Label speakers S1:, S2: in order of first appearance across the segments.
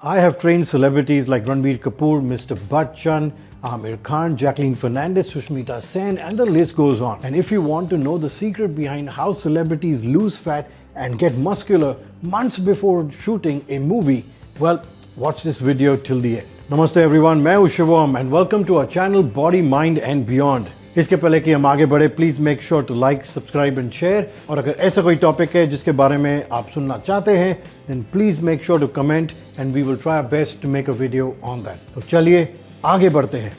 S1: I have trained celebrities like Ranbir Kapoor, Mr. Bachchan, Aamir Khan, Jacqueline Fernandez, Sushmita Sen, and the list goes on. And if you want to know the secret behind how celebrities lose fat and get muscular months before shooting a movie, well, watch this video till the end. Namaste everyone, मैं हूं Shivam and welcome to our channel Body, Mind and Beyond. इसके पहले कि हम आगे बढ़े, please make sure to like, subscribe and share. और अगर ऐसा कोई टॉपिक है जिसके बारे में आप सुनना चाहते हैं, then please make sure to comment and we will try our best to make a video on that. तो चलिए आगे बढ़ते हैं।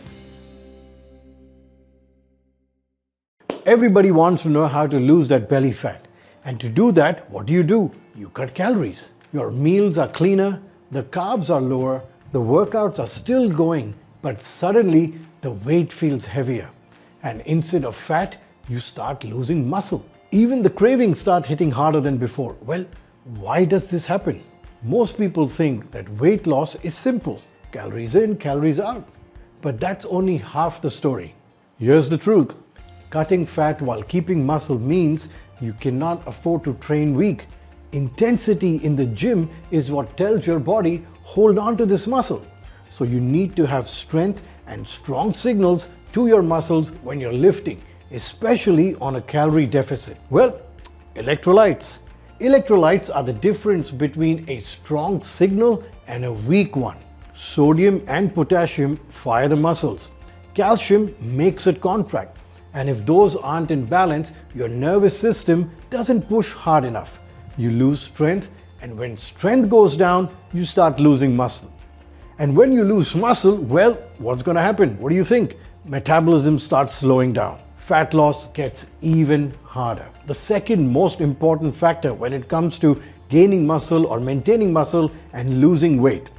S1: Everybody wants to know how to lose that belly fat. And to do that, what do? You cut calories. Your meals are cleaner, the carbs are lower, the workouts are still going, but suddenly the weight feels heavier. And instead of fat, you start losing muscle. Even the cravings start hitting harder than before. Well, why does this happen? Most people think that weight loss is simple. Calories in, calories out. But that's only half the story. Here's the truth. Cutting fat while keeping muscle means you cannot afford to train weak. Intensity in the gym is what tells your body, hold on to this muscle. So you need to have strength and strong signals to your muscles when you're lifting, especially on a calorie deficit. Well, electrolytes. Electrolytes are the difference between a strong signal and a weak one. Sodium and potassium fire the muscles. Calcium makes it contract. And if those aren't in balance, your nervous system doesn't push hard enough. You lose strength, and when strength goes down, you start losing muscle. And when you lose muscle, well, what's going to happen? What do you think? Metabolism starts slowing down. Fat loss gets even harder. The second most important factor when it comes to gaining muscle or maintaining muscle and losing weight.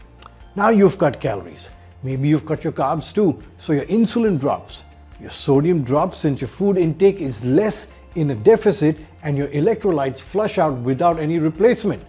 S1: Now you've cut calories. Maybe you've cut your carbs too, so your insulin drops. Your sodium drops since your food intake is less in a deficit, and your electrolytes flush out without any replacement.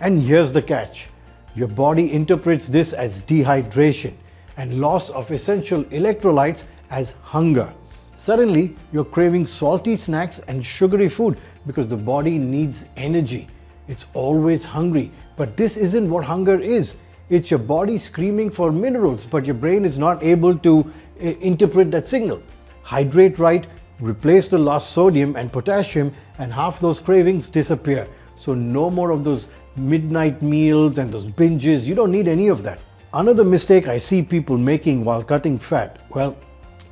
S1: And here's the catch. Your body interprets this as dehydration and loss of essential electrolytes as hunger. Suddenly, you're craving salty snacks and sugary food because the body needs energy. It's always hungry, but this isn't what hunger is. It's your body screaming for minerals, but your brain is not able to interpret that signal. Hydrate right, replace the lost sodium and potassium, and half those cravings disappear. So no more of those midnight meals and those binges. You don't need any of that. Another mistake I see people making while cutting fat, well,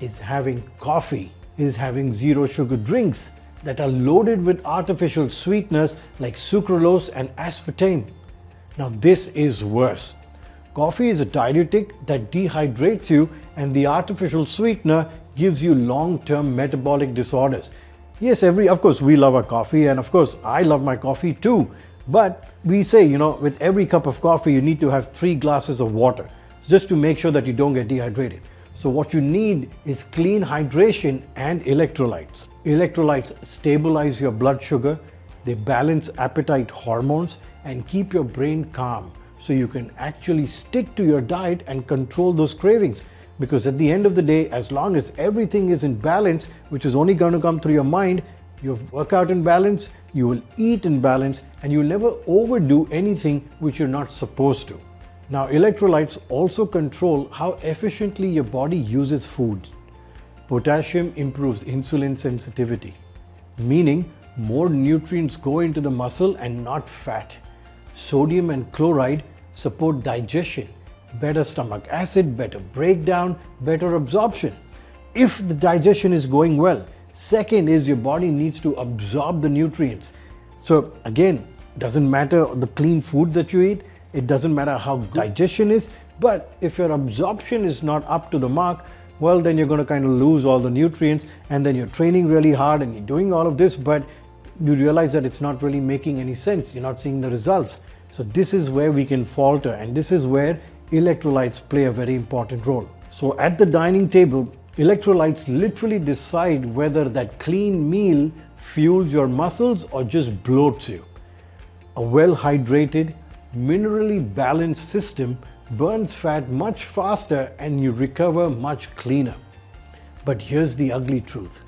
S1: is having coffee, is having zero sugar drinks that are loaded with artificial sweeteners like sucralose and aspartame. Now this is worse. Coffee is a diuretic that dehydrates you, and the artificial sweetener gives you long-term metabolic disorders. Yes, of course we love our coffee, and of course I love my coffee too. But we say, with every cup of coffee, you need to have 3 glasses of water just to make sure that you don't get dehydrated. So what you need is clean hydration and electrolytes. Electrolytes stabilize your blood sugar, they balance appetite hormones, and keep your brain calm so you can actually stick to your diet and control those cravings. Because at the end of the day, as long as everything is in balance, which is only going to come through your mind, you work out in balance, you will eat in balance, and you'll never overdo anything which you're not supposed to. Now, electrolytes also control how efficiently your body uses food. Potassium improves insulin sensitivity, meaning more nutrients go into the muscle and not fat. Sodium and chloride support digestion, better stomach acid, better breakdown, better absorption. If the digestion is going well, second is your body needs to absorb the nutrients. So again, doesn't matter the clean food that you eat, it doesn't matter how digestion is, but if your absorption is not up to the mark, well, then you're going to kind of lose all the nutrients, and then you're training really hard and you're doing all of this, but you realize that it's not really making any sense. You're not seeing the results. So this is where we can falter, and this is where electrolytes play a very important role. So at the dining table, electrolytes literally decide whether that clean meal fuels your muscles or just bloats you. A well-hydrated, minerally balanced system burns fat much faster and you recover much cleaner. But here's the ugly truth.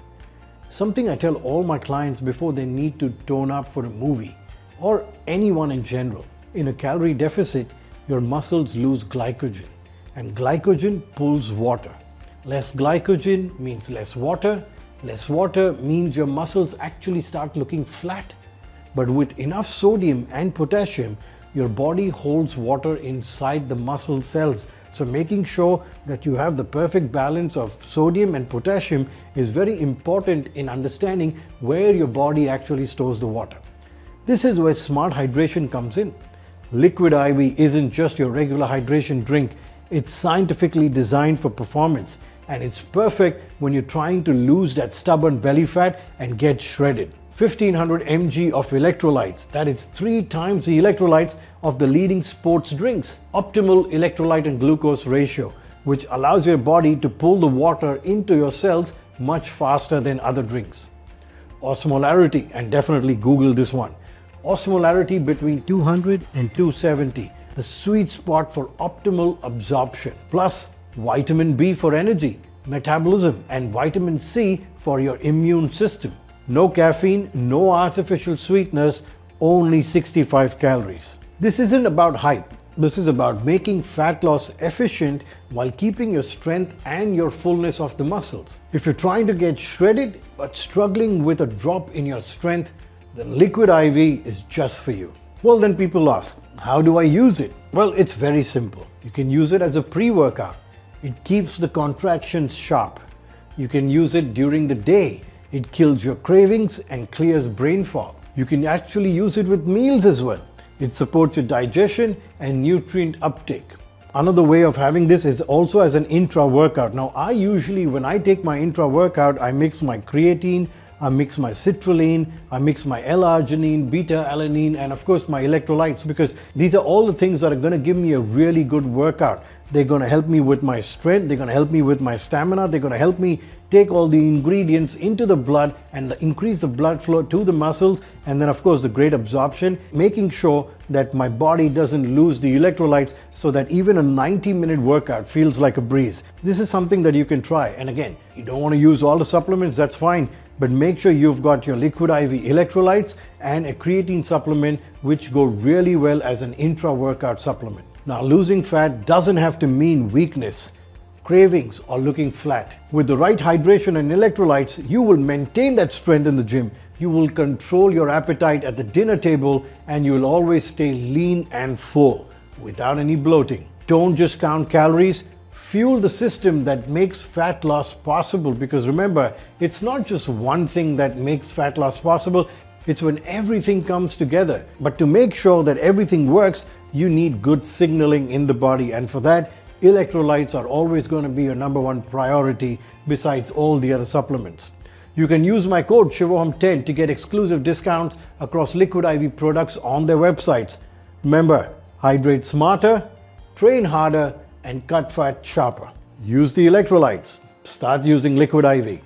S1: Something I tell all my clients before they need to tone up for a movie, or anyone in general. In a calorie deficit, your muscles lose glycogen, and glycogen pulls water. Less glycogen means less water. Less water means your muscles actually start looking flat. But with enough sodium and potassium, your body holds water inside the muscle cells. So making sure that you have the perfect balance of sodium and potassium is very important in understanding where your body actually stores the water. This is where smart hydration comes in. Liquid IV isn't just your regular hydration drink. It's scientifically designed for performance, and it's perfect when you're trying to lose that stubborn belly fat and get shredded. 1500 mg of electrolytes, that is 3 times the electrolytes of the leading sports drinks. Optimal electrolyte and glucose ratio, which allows your body to pull the water into your cells much faster than other drinks. Osmolarity, and definitely Google this one. Osmolarity between 200 and 270, the sweet spot for optimal absorption. Plus vitamin B for energy, metabolism, and vitamin C for your immune system. No caffeine, no artificial sweeteners, only 65 calories. This isn't about hype. This is about making fat loss efficient while keeping your strength and your fullness of the muscles. If you're trying to get shredded but struggling with a drop in your strength, then Liquid IV is just for you. Well, then people ask, how do I use it? Well, it's very simple. You can use it as a pre-workout. It keeps the contractions sharp. You can use it during the day. It kills your cravings and clears brain fog. You can actually use it with meals as well. It supports your digestion and nutrient uptake. Another way of having this is also as an intra-workout. Now, I usually, when I take my intra-workout, I mix my creatine, I mix my citrulline, I mix my L-arginine, beta-alanine, and of course my electrolytes, because these are all the things that are going to give me a really good workout. They're going to help me with my strength, they're going to help me with my stamina, they're going to help me take all the ingredients into the blood and increase the blood flow to the muscles, and then of course the great absorption, making sure that my body doesn't lose the electrolytes so that even a 90-minute workout feels like a breeze. This is something that you can try, and again, you don't want to use all the supplements, that's fine, but make sure you've got your Liquid IV electrolytes and a creatine supplement, which go really well as an intra-workout supplement. Now, losing fat doesn't have to mean weakness, cravings, or looking flat. With the right hydration and electrolytes, you will maintain that strength in the gym, you will control your appetite at the dinner table, and you will always stay lean and full without any bloating. Don't just count calories, fuel the system that makes fat loss possible, because remember, it's not just one thing that makes fat loss possible, it's when everything comes together. But to make sure that everything works, you need good signaling in the body, and for that, electrolytes are always going to be your number one priority besides all the other supplements. You can use my code Shivoham10 to get exclusive discounts across Liquid IV products on their websites. Remember, hydrate smarter, train harder, and cut fat sharper. Use the electrolytes. Start using Liquid IV.